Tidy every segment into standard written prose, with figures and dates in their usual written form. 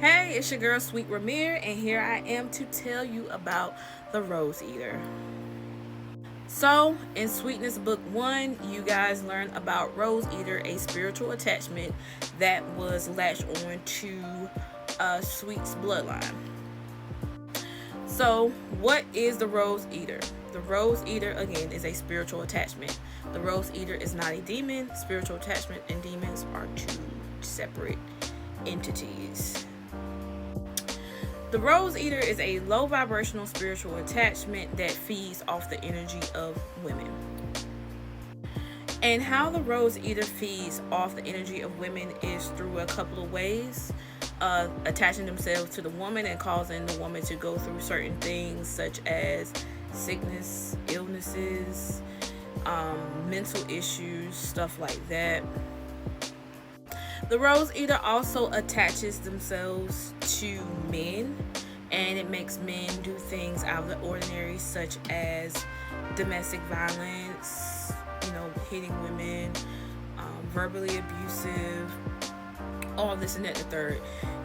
Hey, it's your girl Sweet Ramir, and here I am to tell you about the Rose Eater. So, in Sweetness Book 1, you guys learn about Rose Eater, a spiritual attachment that was latched on to Sweet's bloodline. So, what is the Rose Eater? The Rose Eater, again, is a spiritual attachment. The Rose Eater is not a demon. Spiritual attachment and demons are two separate entities. The Rose Eater is a low vibrational spiritual attachment that feeds off the energy of women. And how the Rose Eater feeds off the energy of women is through a couple of ways. Attaching themselves to the woman and causing the woman to go through certain things such as sickness, illnesses, mental issues, stuff like that. The Rose Eater also attaches themselves to men, and it makes men do things out of the ordinary, such as domestic violence, hitting women, verbally abusive, all this and that and the third.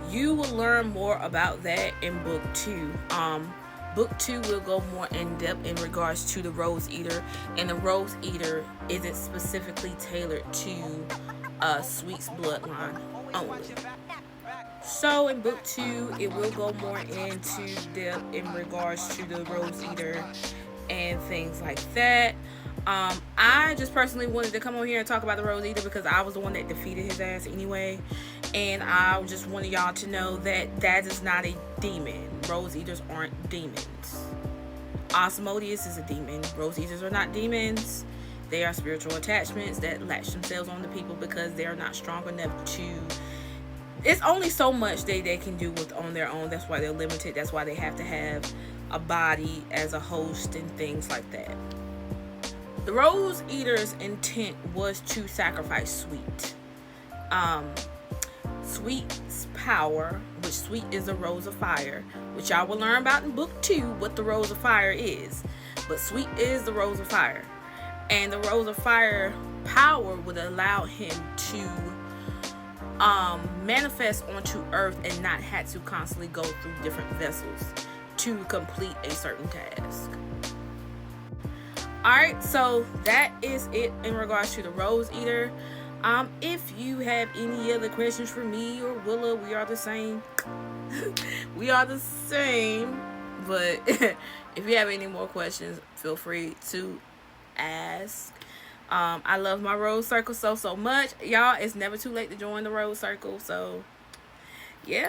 You will learn more about that in book 2. Book 2 will go more in depth in regards to the Rose Eater, and the Rose Eater isn't specifically tailored to Sweet's bloodline only. So in book 2, it will go more into depth in regards to the Rose Eater and things like that. I just personally wanted to come on here and talk about the Rose Eater because I was the one that defeated his ass anyway. And I just wanted y'all to know that is not a demon. Rose Eaters aren't demons. Asmodeus is a demon. Rose Eaters are not demons. They are spiritual attachments that latch themselves on to people because they're not strong enough to... It's only so much they can do on their own. That's why they're limited. That's why they have to have a body as a host and things like that. The Rose Eater's intent was to sacrifice Sweet. Sweet's power, which Sweet is a rose of fire, which y'all will learn about in book 2 what the rose of fire is. But Sweet is the rose of fire. And the Rose of Fire power would allow him to manifest onto Earth and not have to constantly go through different vessels to complete a certain task. Alright, so that is it in regards to the Rose Eater. If you have any other questions for me or Willa, we are the same. We are the same. But if you have any more questions, feel free to ask. I love my Rose Circle so much. Y'all, it's never too late to join the Rose Circle. So, yeah.